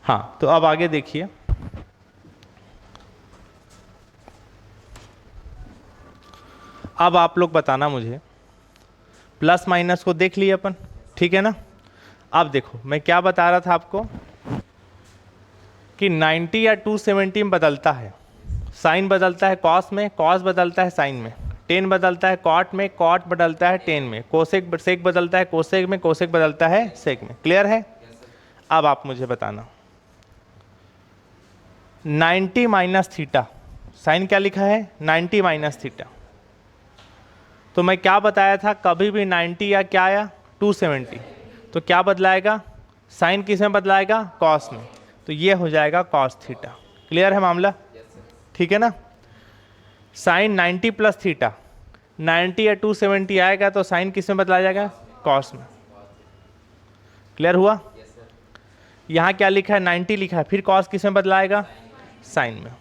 हाँ, तो अब आगे देखिए, अब आप लोग बताना मुझे, प्लस माइनस को देख लिए अपन, ठीक है ना। अब देखो मैं क्या बता रहा था आपको कि 90 या 270 में बदलता है, साइन बदलता है कॉस में, कॉस बदलता है साइन में, टेन बदलता है कॉट में, कॉट बदलता है टेन में, कोसेक सेक बदलता है कोसेक में, कोसेक बदलता है सेक में। क्लियर है? अब आप मुझे बताना 90 माइनस थीटा, साइन क्या लिखा है 90 माइनस थीटा, तो मैं क्या बताया था, कभी भी 90 या क्या आया 270, तो क्या बदलाएगा, साइन किस में बदलाएगा, कॉस में, तो ये हो जाएगा कॉस थीटा। क्लियर है मामला? ठीक है ना। साइन 90 प्लस थीटा, 90 या 270 आएगा तो साइन किस में बदला जाएगा, कॉस में। क्लियर हुआ? यहाँ क्या लिखा है 90 लिखा है, फिर कॉस किस में बदलाएगा, साइन में।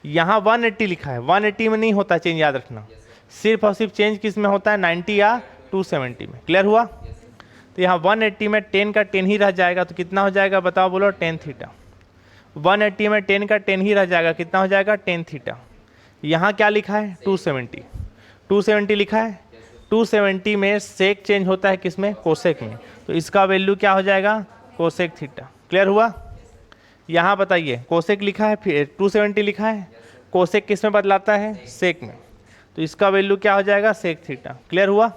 यहाँ 180 लिखा है, 180 में नहीं होता चेंज, याद रखना, सिर्फ और सिर्फ चेंज किस में होता है 90 या 270 में। क्लियर हुआ? तो यहाँ 180 में 10 का 10 ही रह जाएगा, तो कितना हो जाएगा बताओ, बोलो 10 थीटा। 180 में 10 का 10 ही रह जाएगा, कितना हो जाएगा 10 थीटा। यहाँ क्या लिखा है 270, 270 लिखा है, 270 में सेक चेंज होता है किसमें, कोसेक में, तो इसका वैल्यू क्या हो जाएगा, कोसेक थीटा। क्लियर हुआ? यहाँ बताइए कोसेक लिखा है, फिर 270 लिखा है, कोसेक किस में बदलाता है, सेक में, तो इसका वैल्यू क्या हो जाएगा, सेक थीटा। क्लियर हुआ?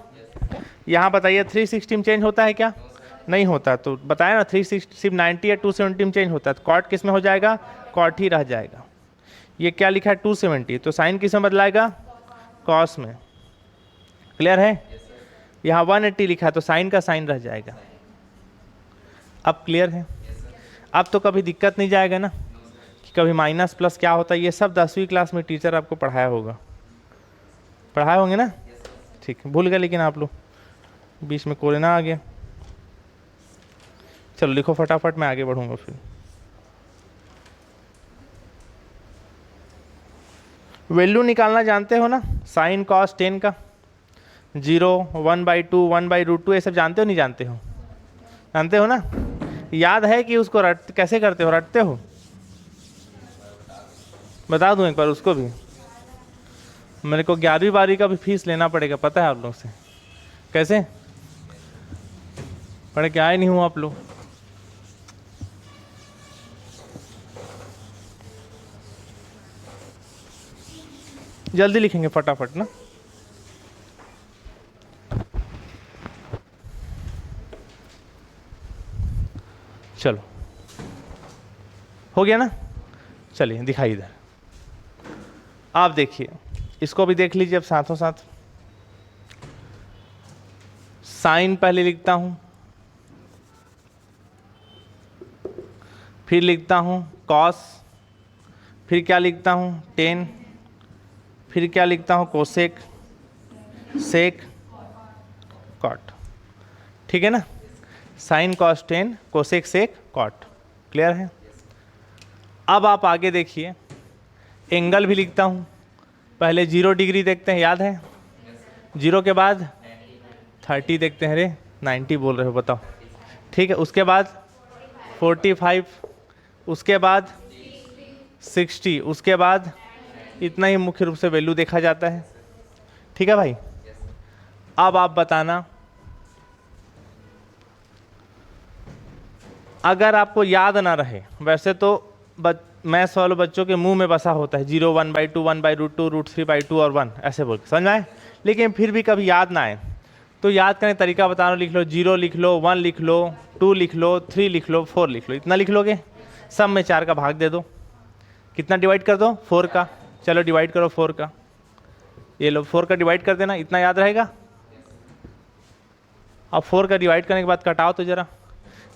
यहाँ बताइए 360 में चेंज होता है क्या, नहीं होता, तो बताया ना 360 सिर्फ 90 या 270 में चेंज होता है, तो कॉट किस में हो जाएगा, कॉट ही रह जाएगा। ये क्या लिखा है 270, तो साइन किस में बदलाएगा, कॉस में। क्लियर है? यहाँ 180 लिखा है, तो साइन का साइन रह जाएगा। अब क्लियर है? अब तो कभी दिक्कत नहीं जाएगा ना कि कभी माइनस प्लस क्या होता है, ये सब 10वीं क्लास में टीचर आपको पढ़ाया होगा, पढ़ाए होंगे ना। ठीक है, भूल गए लेकिन आप लोग, बीच में कोरोना आ गया। चलो लिखो फटाफट, मैं आगे बढ़ूंगा फिर। वैल्यू निकालना जानते हो ना, साइन कॉस टेन का, 0, 1/2, 1/√2, ये सब जानते हो नहीं जानते हो, जानते हो ना। याद है कि उसको रट कैसे करते हो, रटते हो, बता दूं एक बार उसको भी। मेरे को 11वीं 12वीं का भी फीस लेना पड़ेगा, पता है आप लोग से, कैसे पढ़े के आए नहीं हूँ आप लोग। जल्दी लिखेंगे फटाफट ना। चलो हो गया ना, चलिए दिखाई इधर, आप देखिए, इसको भी देख लीजिए अब साथों साथ। साइन पहले लिखता हूं, फिर लिखता हूं कॉस, फिर क्या लिखता हूं टेन, फिर क्या लिखता हूं कोसेक, सेक, कॉट। ठीक है ना, sine cos tan cosec sec cot. Clear है? अब आप आगे देखिए, एंगल भी लिखता हूं, पहले 0 डिग्री देखते हैं, याद है, 0 के बाद 30 देखते हैं, अरे 90 बोल रहे हो बताओ, ठीक है, उसके बाद 45, उसके बाद 60, उसके बाद इतना ही मुख्य रूप से वैल्यू देखा जाता है। ठीक है भाई? अब आप बताना, अगर आपको याद ना रहे, वैसे तो मैथ्स वाले बच्चों के मुंह में बसा होता है 0, 1/2, 1/√2, √3/2 और 1 ऐसे बोल के समझ आए, लेकिन फिर भी कभी याद ना आए तो याद करने तरीका बता रहा हूँ, लिख लो 0 लिख लो, 1 लिख लो, 2 लिख लो, 3 लिख लो, 4 लिख लो, इतना लिख लोगे, सब में 4 का भाग दे दो, कितना डिवाइड कर दो 4 का, चलो डिवाइड करो 4 का, ये लो 4 का डिवाइड कर देना, इतना याद रहेगा। अब 4 का डिवाइड करने के बाद कटाओ तो जरा,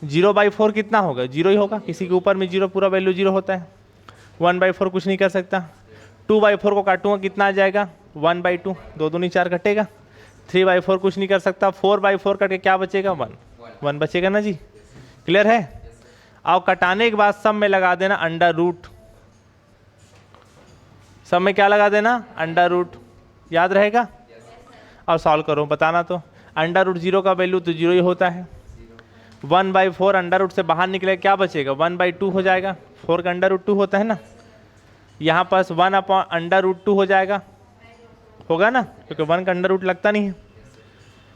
0/4 कितना होगा, 0 ही होगा, किसी के ऊपर में 0 पूरा वैल्यू 0 होता है, 1/4 कुछ नहीं कर सकता, 2/4 को काटूंगा कितना आ जाएगा 1/2, 2 दूनी 4 कटेगा, 3/4 कुछ नहीं कर सकता, 4/4 कट के क्या बचेगा 1 बचेगा ना जी। क्लियर है? और कटाने के बाद सब में लगा देना अंडर रूट, सब में क्या लगा देना अंडर रूट, याद रहेगा। और सॉल्व करो, बताना तो अंडर रूट 0 का वैल्यू तो 0 ही होता है, 1/4 अंडर रूट से बाहर निकले क्या बचेगा, 1/2 हो जाएगा, 4 का अंडर रूट 2 होता है ना, यहाँ पास 1/√2 हो जाएगा, होगा ना, क्योंकि 1 का अंडर रूट लगता नहीं है।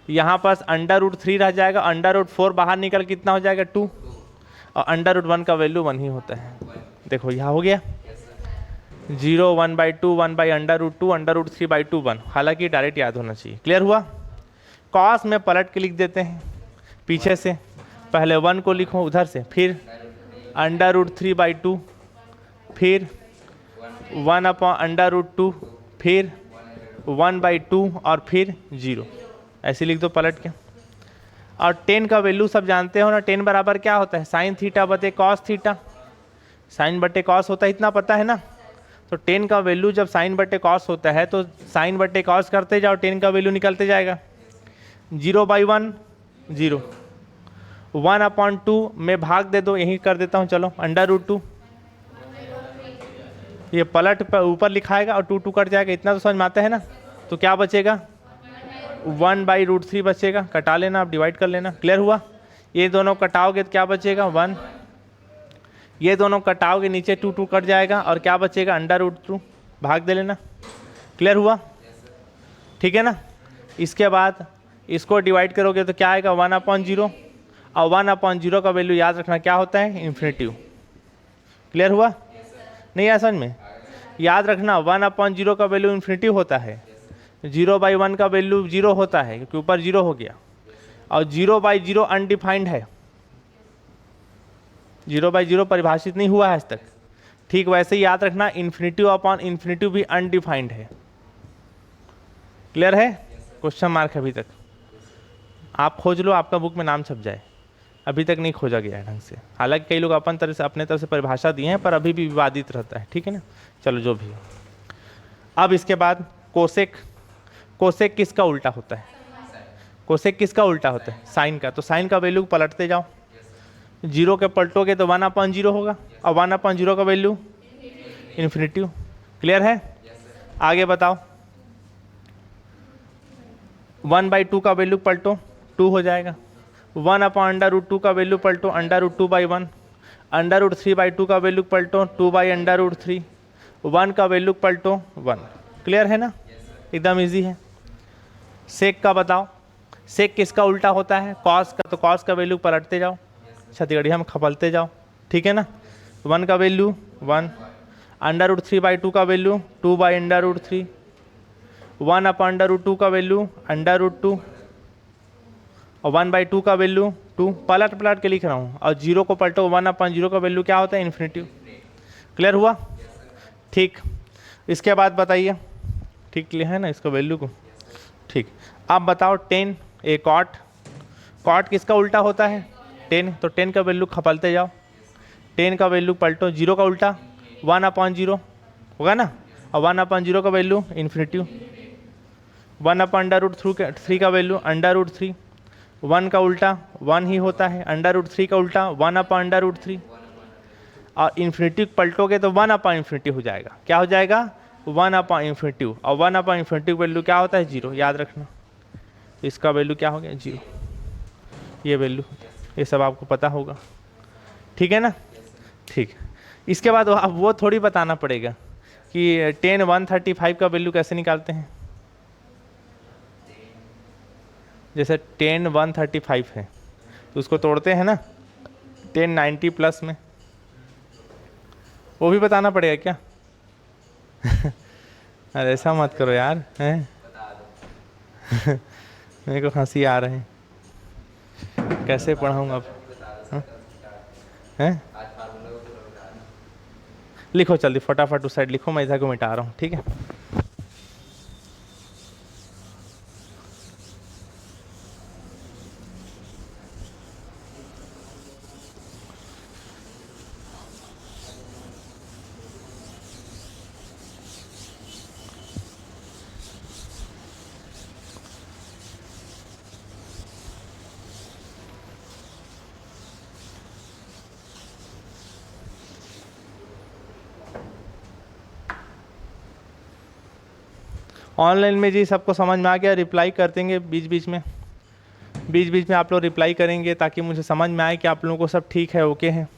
यहाँ पास अंडर√3 रह जाएगा, अंडर√4 बाहर निकल कितना हो जाएगा 2, और अंडर√1 का वैल्यू 1 ही होता है। देखो यहाँ हो गया 0, 1/2, 1/√2, अंडर√3/2, 1। हालांकि डायरेक्ट याद होना चाहिए। क्लियर हुआ। कॉस में पलट के लिख देते हैं पीछे से, पहले 1 को लिखो उधर से, फिर अंडर√3/2, फिर 1/√2, फिर 1/2 और फिर 0, ऐसे लिख दो पलट के। और 10 का वैल्यू सब जानते हो ना, 10 बराबर क्या होता है, साइन थीटा बटे कॉस थीटा, साइन बटे कॉस होता है, इतना पता है ना। तो 10 का वैल्यू जब साइन बटे कॉस होता है तो साइन बटे कॉस करते जाओ, 10 का वैल्यू निकलते जाएगा। 0/1 0, 1/2 में भाग दे दो, यही कर देता हूँ, चलो अंडर√2, ये पलट पर ऊपर लिखाएगा और 2 कट जाएगा, इतना तो समझ में आता है ना। तो क्या बचेगा, 1/√3 बचेगा, कटा लेना, आप डिवाइड कर लेना। क्लियर हुआ। ये दोनों कटाओगे तो क्या बचेगा 1, ये दोनों कटाओगे नीचे 2 कट जाएगा, और क्या बचेगा अंडर√2, भाग दे लेना। क्लियर हुआ, ठीक है ना। इसके बाद इसको डिवाइड करोगे तो क्या आएगा 1/0, और 1/0 का वैल्यू याद रखना क्या होता है, इन्फिनिटिव। क्लियर हुआ, नहीं आया समझ में, याद रखना 1/0 का वैल्यू इन्फिनिटिव होता है, 0/1 का वैल्यू 0 होता है क्योंकि ऊपर 0 हो गया, और 0/0 अनडिफाइंड है, 0/0 परिभाषित नहीं हुआ है आज तक। ठीक वैसे ही याद रखना इन्फिनिटिव अपॉन इन्फिनिटिव भी अनडिफाइंड है। क्लियर है, क्वेश्चन मार्क है अभी तक, आप खोज लो, आपका बुक में नाम छप जाए। अभी तक नहीं खोजा गया है ढंग से, हालांकि कई लोग अपन तरह से अपने तरफ से परिभाषा दिए हैं, पर अभी भी विवादित रहता है, ठीक है ना। चलो जो भी। अब इसके बाद कोसेक, कोसेक किसका उल्टा होता है, कोसेक किसका उल्टा होता है, साइन का। तो साइन का वैल्यू पलटते जाओ, 0 के पलटोगे तो 1/0 होगा, और 1/0 का वैल्यू इन्फिनिटिव। क्लियर है, आगे बताओ। 1/2 का वैल्यू पलटो, 2 हो जाएगा। 1/√2 का वैल्यू पलटो, अंडर√2/1, अंडर√3/2 का वैल्यू पलटो, 2/√3, 1 का वैल्यू पलटो 1। क्लियर है ना, एकदम इजी है। सेक का बताओ, सेक किसका उल्टा होता है, कॉस का। तो कॉस का वैल्यू पलटते जाओ, छत्तीसगढ़िया में खपलते जाओ, ठीक है ना। 1 का वैल्यू 1, अंडर√3/2 का वैल्यू 2/√3, 1/√2 का वैल्यू अंडर√2, और 1/2 का वैल्यू 2। पलट पलट के लिख रहा हूँ, और 0 को पलटो, 1/0 का वैल्यू क्या होता है, इन्फिनिटिव। क्लियर हुआ, ठीक। इसके बाद बताइए, ठीक है ना इसका वैल्यू को, ठीक। अब बताओ 10 ए कॉट, कॉट किसका उल्टा होता है, 10। तो 10 का वैल्यू खपलते जाओ, 10 का वैल्यू पलटो, 0 का उल्टा 1/0 होगा ना, और 1/0 का वैल्यू इन्फिनिटिव। 1/√3 का वैल्यू अंडर√3, 1 का उल्टा 1 ही होता है, अंडर√3 का उल्टा 1/√3, और इन्फिनिटिव पलटोगे तो 1/∞ हो जाएगा। क्या हो जाएगा 1/∞, और 1/∞ वैल्यू क्या होता है 0, याद रखना। इसका वैल्यू क्या हो गया 0, ये वैल्यू, ये सब आपको पता होगा, ठीक है ना। ठीक, इसके बाद अब वो थोड़ी बताना पड़ेगा कि 10 135 का वैल्यू कैसे निकालते हैं। जैसे 10 135 है तो उसको तोड़ते हैं ना 10 90 प्लस में, वो भी बताना पड़ेगा क्या? अरे ऐसा मत करो यार, हैं? मेरे को हंसी आ रहे हैं, कैसे पढ़ाऊँगा अब, हैं? लिखो जल्दी फटाफट उस साइड लिखो, मैं इधर को मिटा रहा हूँ, ठीक है। ऑनलाइन में जी सबको समझ में आ गया, रिप्लाई कर देंगे बीच बीच में, बीच बीच में आप लोग रिप्लाई करेंगे ताकि मुझे समझ में आए कि आप लोगों को सब ठीक है, ओके है।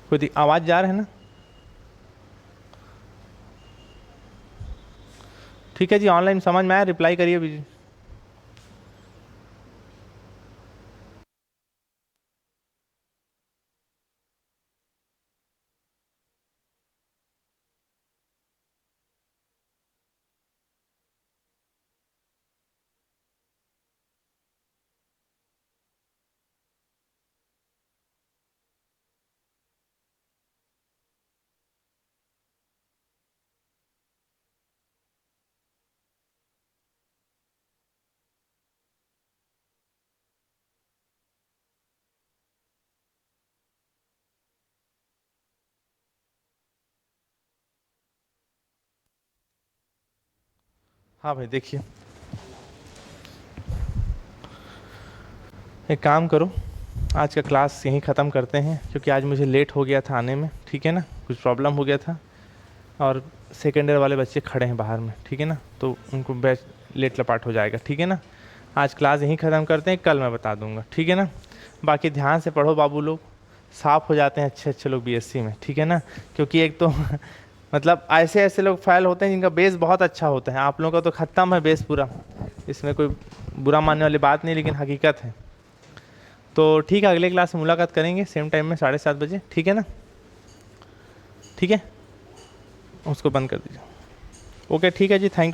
कोई आवाज़ जा रहा है ना? ठीक है जी, ऑनलाइन समझ में आया, रिप्लाई करिए भी। हाँ भाई देखिए, एक काम करो, आज का क्लास यहीं ख़त्म करते हैं क्योंकि आज मुझे लेट हो गया था आने में, ठीक है ना, कुछ प्रॉब्लम हो गया था। और सेकेंड ईयर वाले बच्चे खड़े हैं बाहर में, ठीक है ना, तो उनको बैच लेट लपाट हो जाएगा, ठीक है ना। आज क्लास यहीं ख़त्म करते हैं, कल मैं बता दूंगा, ठीक है ना। बाकी ध्यान से पढ़ो बाबू लोग, साफ हो जाते हैं अच्छे अच्छे लोग बीएससी में, ठीक है ना। क्योंकि एक तो मतलब ऐसे ऐसे लोग फाइल होते हैं जिनका बेस बहुत अच्छा होता है। आप लोगों का तो ख़त्म है बेस पूरा, इसमें कोई बुरा मानने वाली बात नहीं, लेकिन हकीकत है। तो ठीक है, अगले क्लास में मुलाकात करेंगे सेम टाइम में 7:30 बजे, ठीक है ना। ठीक है, उसको बंद कर दीजिए। ओके ठीक है जी, थैंक यू।